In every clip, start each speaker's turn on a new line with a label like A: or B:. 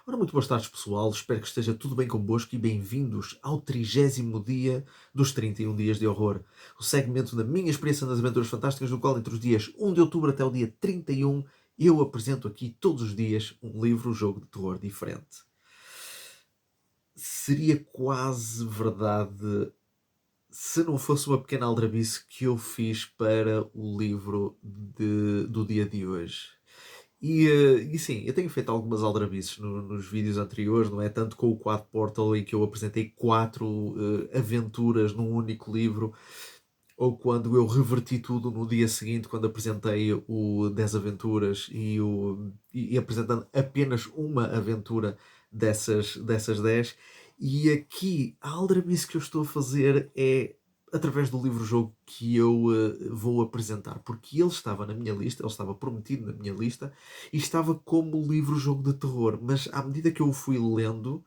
A: Ora, muito boas tardes, pessoal. Espero que esteja tudo bem convosco e bem-vindos ao 30º dia dos 31 dias de horror. O segmento da minha experiência nas aventuras fantásticas, no qual entre os dias 1 de outubro até o dia 31, eu apresento aqui todos os dias um livro, jogo de terror diferente. Seria quase verdade se não fosse uma pequena aldrabice que eu fiz para o livro do dia de hoje. E sim, eu tenho feito algumas aldrabices nos vídeos anteriores, não é? Tanto com o Quad Portal, em que eu apresentei 4 aventuras num único livro, ou quando eu reverti tudo no dia seguinte, quando apresentei o 10 aventuras e apresentando apenas uma aventura dessas 10. E aqui, a aldrabice que eu estou a fazer é através do livro-jogo que eu vou apresentar, porque ele estava na minha lista, ele estava prometido na minha lista, e estava como livro-jogo de terror, mas à medida que eu o fui lendo,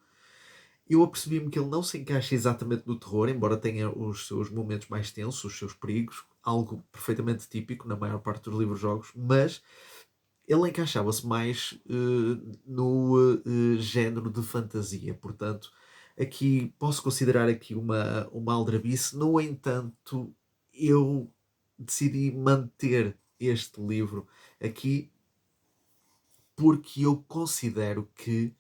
A: eu apercebi-me que ele não se encaixa exatamente no terror, embora tenha os seus momentos mais tensos, os seus perigos, algo perfeitamente típico na maior parte dos livros-jogos, mas ele encaixava-se mais no género de fantasia. Portanto, aqui posso considerar aqui uma aldrabice. No entanto, eu decidi manter este livro aqui porque eu considero que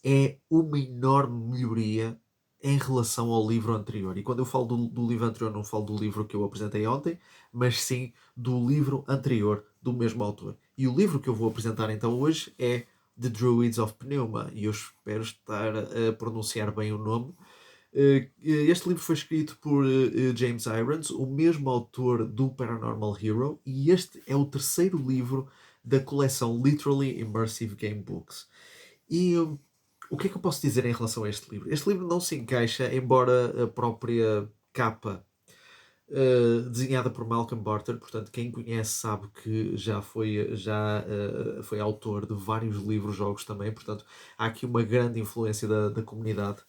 A: é uma enorme melhoria em relação ao livro anterior. E quando eu falo do livro anterior, não falo do livro que eu apresentei ontem, mas sim do livro anterior do mesmo autor. E o livro que eu vou apresentar então hoje é The Druids of Pneuma, e eu espero estar a pronunciar bem o nome. Este livro foi escrito por James Irons, o mesmo autor do Paranormal Hero, e este é o terceiro livro da coleção Literally Immersive Game Books. E o que é que eu posso dizer em relação a este livro? Este livro não se encaixa, embora a própria capa desenhada por Malcolm Barter, portanto quem conhece sabe que já foi autor de vários livros, jogos também, portanto há aqui uma grande influência da comunidade.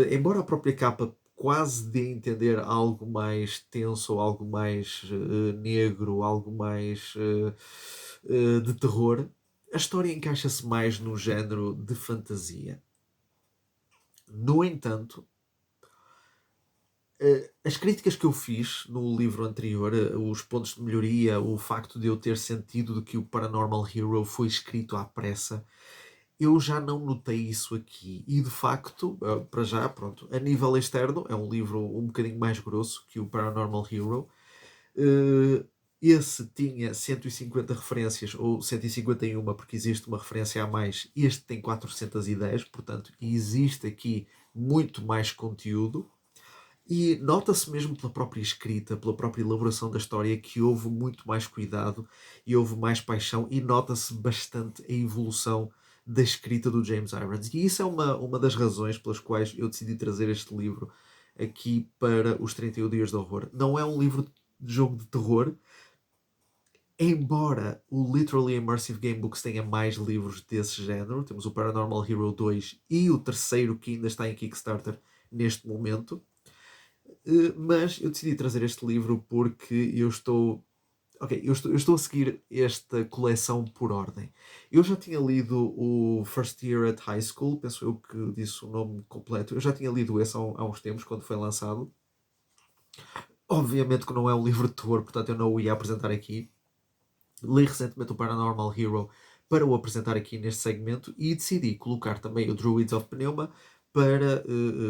A: Embora a própria capa quase dê a entender algo mais tenso, ou algo mais negro, algo mais de terror, a história encaixa-se mais no género de fantasia. No entanto, as críticas que eu fiz no livro anterior, os pontos de melhoria, o facto de eu ter sentido de que o Paranormal Hero foi escrito à pressa, eu já não notei isso aqui. E de facto, para já, pronto, a nível externo, é um livro um bocadinho mais grosso que o Paranormal Hero. Uh, Esse tinha 150 referências, ou 151, porque existe uma referência a mais. Este tem 410, portanto, existe aqui muito mais conteúdo. E nota-se mesmo pela própria escrita, pela própria elaboração da história, que houve muito mais cuidado e houve mais paixão, e nota-se bastante a evolução da escrita do James Irons. E isso é uma das razões pelas quais eu decidi trazer este livro aqui para os 31 Dias de Horror. Não é um livro de jogo de terror, embora o Literally Immersive Game Books tenha mais livros desse género. Temos o Paranormal Hero 2 e o terceiro que ainda está em Kickstarter neste momento. Mas eu decidi trazer este livro porque eu estou. Ok, eu estou a seguir esta coleção por ordem. Eu já tinha lido o First Year at High School, penso eu que disse o nome completo. Eu já tinha lido esse há uns tempos, quando foi lançado. Obviamente que não é um livro de terror, portanto eu não o ia apresentar aqui. Li recentemente o Paranormal Hero para o apresentar aqui neste segmento, e decidi colocar também o Druids of Pneuma para,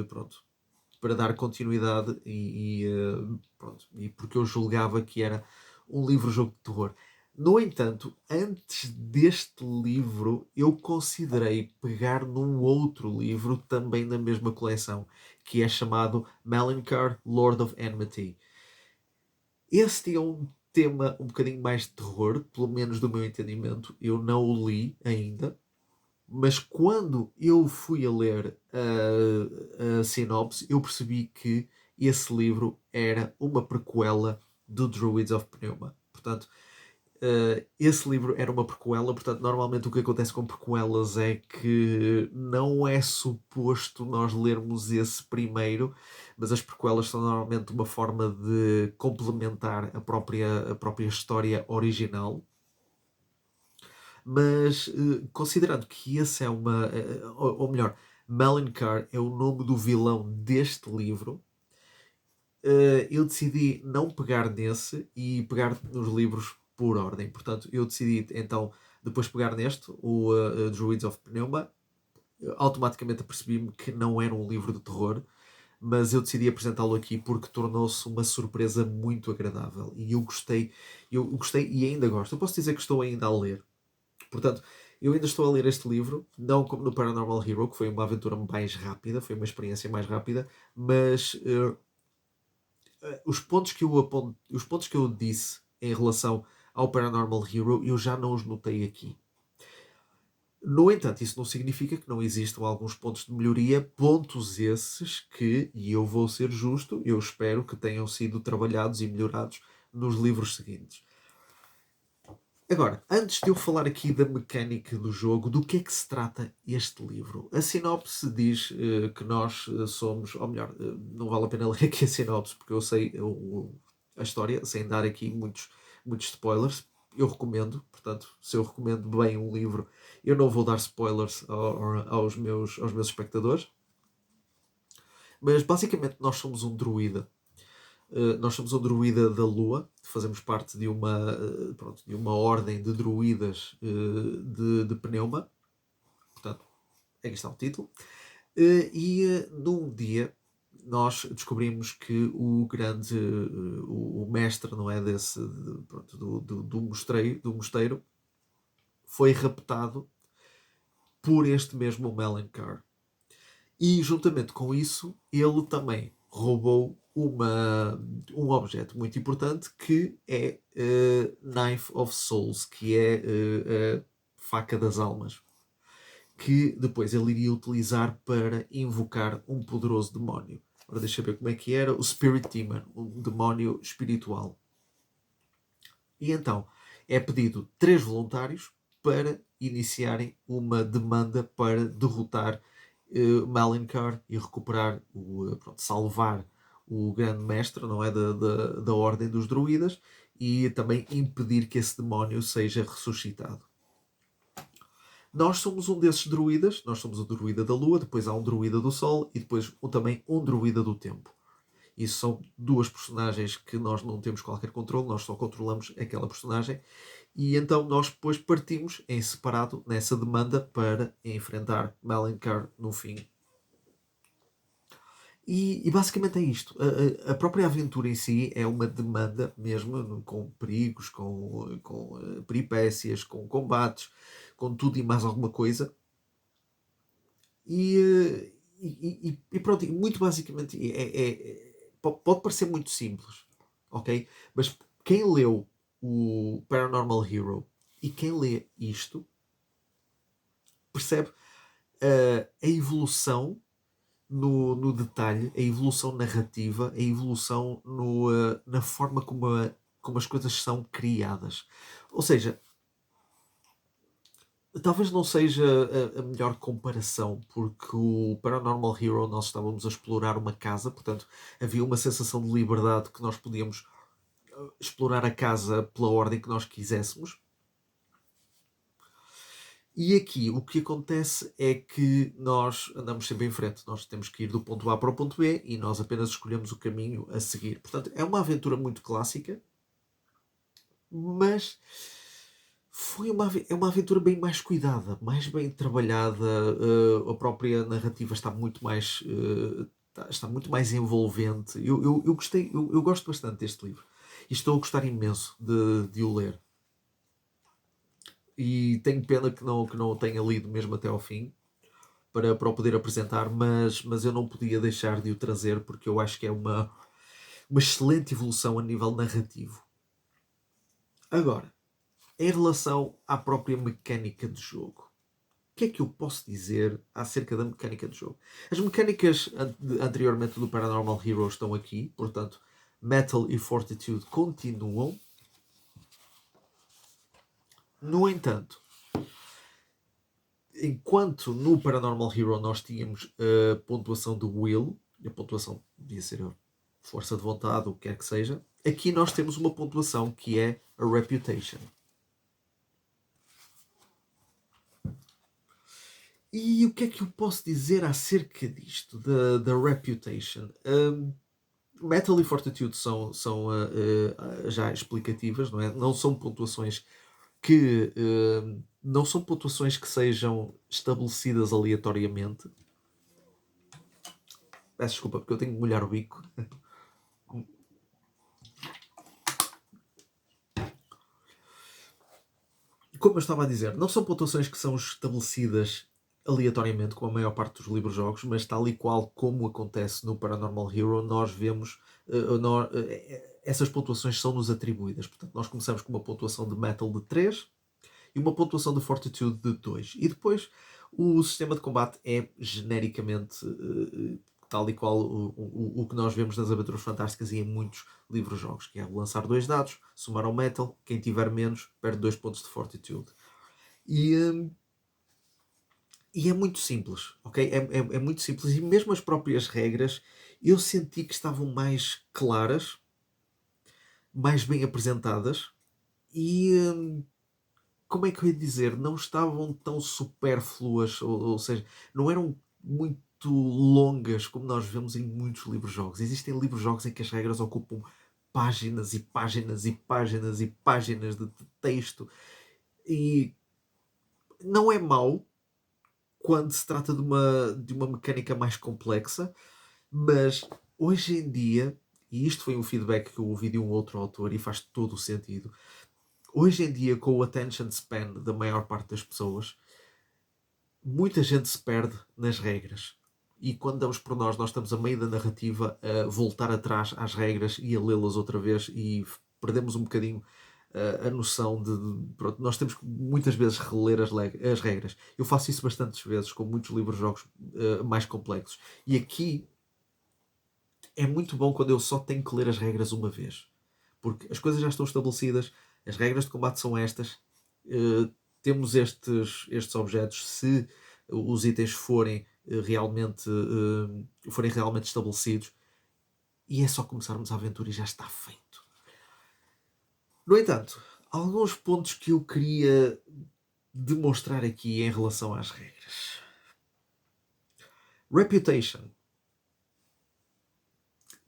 A: pronto, para dar continuidade pronto, e porque eu julgava que era um livro-jogo de terror. No entanto, antes deste livro, eu considerei pegar num outro livro também da mesma coleção, que é chamado Malyncar, Lord of Enmity. Esse tinha um tema um bocadinho mais de terror, pelo menos do meu entendimento. Eu não o li ainda, mas quando eu fui a ler a sinopse, eu percebi que esse livro era uma prequela do Druids of Pneuma. Portanto, esse livro era uma prequela. Portanto, normalmente o que acontece com prequelas é que não é suposto nós lermos esse primeiro, mas as prequelas são normalmente uma forma de complementar a própria história original. Mas, considerando que esse é ou melhor, Mallencar é o nome do vilão deste livro, eu decidi não pegar nesse e pegar nos livros por ordem. Portanto, eu decidi então depois pegar neste, o Druids of Pneuma. Automaticamente apercebi-me que não era um livro de terror, mas eu decidi apresentá-lo aqui porque tornou-se uma surpresa muito agradável e eu gostei e ainda gosto. Eu posso dizer que estou ainda a ler. Portanto, eu ainda estou a ler este livro, não como no Paranormal Hero, que foi uma aventura mais rápida, foi uma experiência mais rápida, mas os pontos que eu disse em relação ao Paranormal Hero, eu já não os notei aqui. No entanto, isso não significa que não existam alguns pontos de melhoria, pontos esses que, e eu vou ser justo, eu espero que tenham sido trabalhados e melhorados nos livros seguintes. Agora, antes de eu falar aqui da mecânica do jogo, do que é que se trata este livro? A sinopse diz que nós somos, ou melhor, não vale a pena ler aqui a sinopse, porque eu sei a história, sem dar aqui muitos spoilers. Eu recomendo, portanto, se eu recomendo bem um livro, eu não vou dar spoilers aos meus espectadores. Mas basicamente nós somos um druida. Nós somos um druida da Lua, fazemos parte de uma ordem de druidas de Pneuma, portanto, aqui está o título. Num dia nós descobrimos que o mestre, não é, do mosteiro foi raptado por este mesmo Mallencar. E juntamente com isso, ele também roubou um objeto muito importante que é Knife of Souls, que é a faca das almas, que depois ele iria utilizar para invocar um poderoso demónio. Agora deixa eu ver como é que era. O Spirit Demon, um demónio espiritual. E então é pedido 3 voluntários para iniciarem uma demanda para derrotar Mallencar e recuperar, salvar o grande mestre, não é, da Ordem dos Druidas, e também impedir que esse demónio seja ressuscitado. Nós somos um desses druidas, nós somos o druida da Lua, depois há um druida do Sol e depois também um druida do Tempo. Isso são 2 personagens que nós não temos qualquer controle, nós só controlamos aquela personagem. E então nós depois partimos em separado nessa demanda para enfrentar Mallencar no fim. E basicamente é isto. A própria aventura em si é uma demanda mesmo, com perigos, com peripécias, com combates, com tudo e mais alguma coisa. E pronto, muito basicamente pode parecer muito simples, ok? Mas quem leu o Paranormal Hero e quem lê isto percebe a evolução no detalhe, a evolução narrativa, a evolução na forma como as coisas são criadas. Ou seja, talvez não seja a melhor comparação, porque o Paranormal Hero nós estávamos a explorar uma casa, portanto havia uma sensação de liberdade que nós podíamos explorar a casa pela ordem que nós quiséssemos. E aqui o que acontece é que nós andamos sempre em frente. Nós temos que ir do ponto A para o ponto B e nós apenas escolhemos o caminho a seguir. Portanto, é uma aventura muito clássica, mas é uma aventura bem mais cuidada, mais bem trabalhada. A própria narrativa está muito mais, está muito mais envolvente. Eu gostei, eu gosto bastante deste livro e estou a gostar imenso de o ler. E tenho pena que não o tenha lido mesmo até ao fim para o poder apresentar, mas eu não podia deixar de o trazer porque eu acho que é uma excelente evolução a nível narrativo. Agora, em relação à própria mecânica de jogo, o que é que eu posso dizer acerca da mecânica de jogo? As mecânicas anteriormente do Paranormal Hero estão aqui, portanto, Metal e Fortitude continuam. No entanto, enquanto no Paranormal Hero nós tínhamos a pontuação do Will, a pontuação devia ser a força de vontade, o que quer que seja, aqui nós temos uma pontuação que é a Reputation. E o que é que eu posso dizer acerca disto, da Reputation? Metal e Fortitude são já explicativas, não é? Não são pontuações que sejam estabelecidas aleatoriamente. Peço desculpa porque eu tenho que molhar o bico. Como eu estava a dizer, não são pontuações que são estabelecidas aleatoriamente, como a maior parte dos livros-jogos, mas tal e qual como acontece no Paranormal Hero, nós vemos essas pontuações são-nos atribuídas. Portanto, nós começamos com uma pontuação de Metal de 3 e uma pontuação de Fortitude de 2. E depois o sistema de combate é genericamente tal e qual o que nós vemos nas Aventuras Fantásticas e em muitos livros-jogos, que é lançar 2 dados, somar ao Metal, quem tiver menos perde 2 pontos de Fortitude. E é muito simples, ok? É muito simples e mesmo as próprias regras eu senti que estavam mais claras, mais bem apresentadas e como é que eu ia dizer? Não estavam tão supérfluas, ou seja, não eram muito longas como nós vemos em muitos livros-jogos. Existem livros-jogos em que as regras ocupam páginas e páginas e páginas e páginas de texto e não é mau quando se trata de uma mecânica mais complexa, mas hoje em dia, e isto foi um feedback que eu ouvi de um outro autor e faz todo o sentido, hoje em dia, com o attention span da maior parte das pessoas, muita gente se perde nas regras. E quando damos por nós estamos a meio da narrativa a voltar atrás às regras e a lê-las outra vez e perdemos um bocadinho a noção pronto, nós temos que muitas vezes reler as regras. Eu faço isso bastantes vezes com muitos livros-jogos mais complexos. E aqui é muito bom quando eu só tenho que ler as regras uma vez. Porque as coisas já estão estabelecidas, as regras de combate são estas, temos estes objetos se os itens forem realmente estabelecidos e é só começarmos a aventura e já está feito. No entanto, alguns pontos que eu queria demonstrar aqui em relação às regras. Reputation.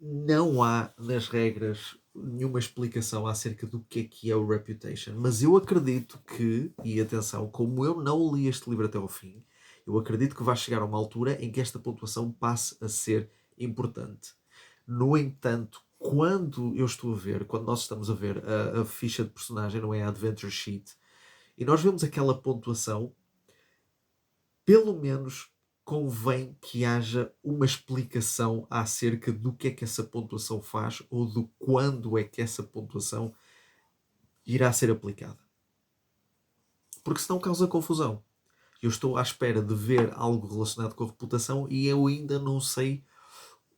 A: Não há nas regras nenhuma explicação acerca do que é o Reputation, mas eu acredito que, e atenção, como eu não li este livro até ao fim, eu acredito que vai chegar a uma altura em que esta pontuação passe a ser importante. No entanto, quando nós estamos a ver a ficha de personagem, não é a Adventure Sheet, e nós vemos aquela pontuação, pelo menos convém que haja uma explicação acerca do que é que essa pontuação faz ou do quando é que essa pontuação irá ser aplicada. Porque senão causa confusão. Eu estou à espera de ver algo relacionado com a reputação e eu ainda não sei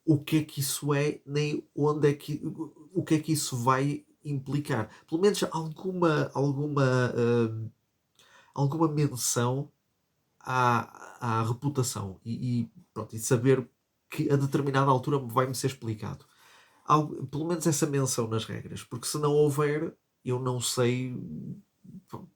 A: o que é que isso é, nem o que é que isso vai implicar. Pelo menos alguma menção à reputação pronto, e saber que a determinada altura vai-me ser explicado. Pelo menos essa menção nas regras, porque se não houver, eu não sei.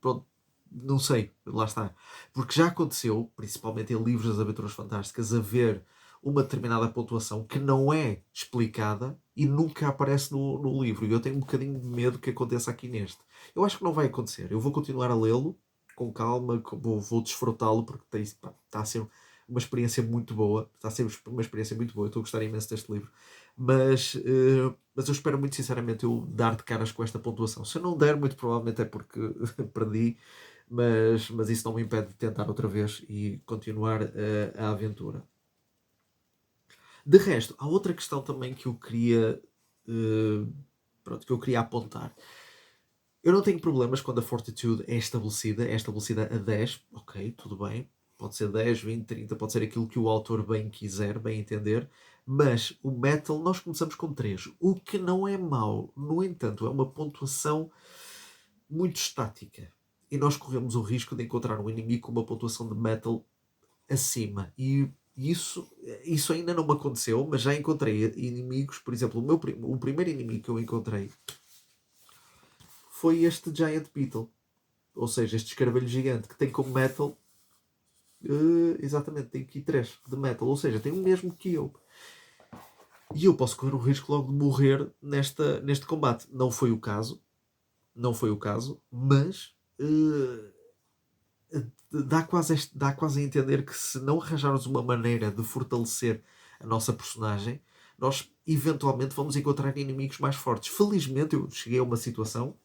A: Pronto, não sei, lá está. Porque já aconteceu, principalmente em livros das Aventuras Fantásticas, haver uma determinada pontuação que não é explicada e nunca aparece no livro. E eu tenho um bocadinho de medo que aconteça aqui neste. Eu acho que não vai acontecer. Eu vou continuar a lê-lo com calma, vou desfrutá-lo porque está a ser uma experiência muito boa. Está a ser uma experiência muito boa. Eu estou a gostar imenso deste livro. Mas eu espero muito sinceramente eu dar de caras com esta pontuação. Se eu não der, muito provavelmente é porque perdi, mas isso não me impede de tentar outra vez e continuar a aventura. De resto, há outra questão também que eu queria apontar. Eu não tenho problemas quando a Fortitude é estabelecida a 10, ok, tudo bem, pode ser 10, 20, 30, pode ser aquilo que o autor bem quiser, bem entender, mas o Metal nós começamos com 3, o que não é mau, no entanto, é uma pontuação muito estática e nós corremos o risco de encontrar um inimigo com uma pontuação de Metal acima e isso ainda não me aconteceu, mas já encontrei inimigos, por exemplo, o primeiro inimigo que eu encontrei foi este Giant Beetle, ou seja, este escarvelho gigante que tem como Metal Exatamente, tem aqui 3 de metal, ou seja, tem o mesmo que eu. E eu posso correr o risco logo de morrer neste combate. Não foi o caso, não foi o caso, mas dá quase a entender que se não arranjarmos uma maneira de fortalecer a nossa personagem, nós eventualmente vamos encontrar inimigos mais fortes. Felizmente eu cheguei a uma situação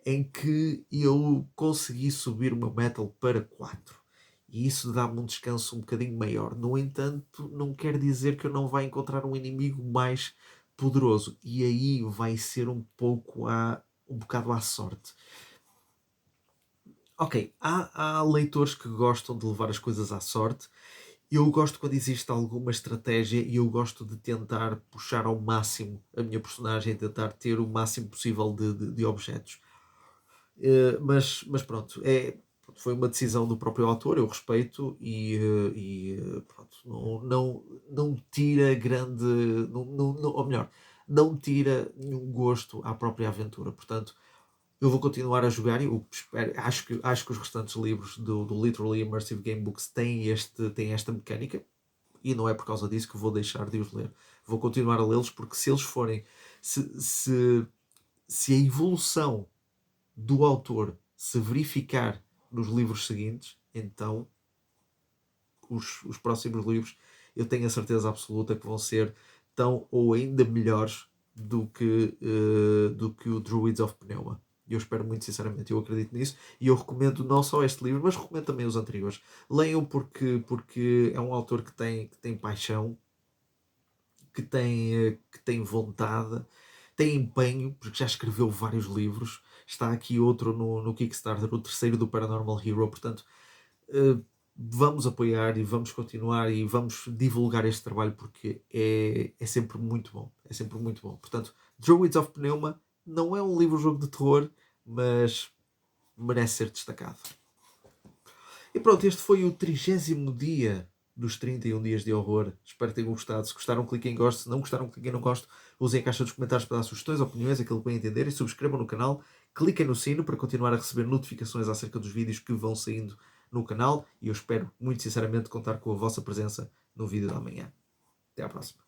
A: em que eu consegui subir o meu metal para 4. E isso dá-me um descanso um bocadinho maior. No entanto, não quer dizer que eu não vá encontrar um inimigo mais poderoso. E aí vai ser um bocado à sorte. Ok, há leitores que gostam de levar as coisas à sorte. Eu gosto quando existe alguma estratégia e eu gosto de tentar puxar ao máximo a minha personagem, tentar ter o máximo possível de objetos. Mas pronto, foi uma decisão do próprio autor, eu respeito pronto, não tira grande, ou melhor, não tira nenhum gosto à própria aventura. Portanto, eu vou continuar a jogar e acho que os restantes livros do Literally Immersive Game Books têm esta mecânica e não é por causa disso que vou deixar de os ler. Vou continuar a lê-los porque se eles forem, se a evolução do autor se verificar nos livros seguintes, então os próximos livros eu tenho a certeza absoluta que vão ser tão ou ainda melhores do que o Druids of Pneuma. Eu espero muito sinceramente, eu acredito nisso e eu recomendo não só este livro, mas recomendo também os anteriores. Leiam porque é um autor que tem paixão, que tem vontade, tem empenho, porque já escreveu vários livros. Está aqui outro no Kickstarter, o terceiro do Paranormal Hero. Portanto, eh, vamos apoiar e vamos continuar e vamos divulgar este trabalho porque é sempre muito bom. É sempre muito bom. Portanto, Druids of Pneuma não é um livro-jogo de terror, mas merece ser destacado. E pronto, este foi o 30º dia dos 31 dias de horror. Espero que tenham gostado. Se gostaram, cliquem em gosto. Se não gostaram, cliquem em não gosto. Usem a caixa dos comentários para dar sugestões, opiniões, aquilo que bem entender. E subscrevam no canal. Cliquem no sino para continuar a receber notificações acerca dos vídeos que vão saindo no canal. E eu espero, muito sinceramente, contar com a vossa presença no vídeo da manhã. Até à próxima.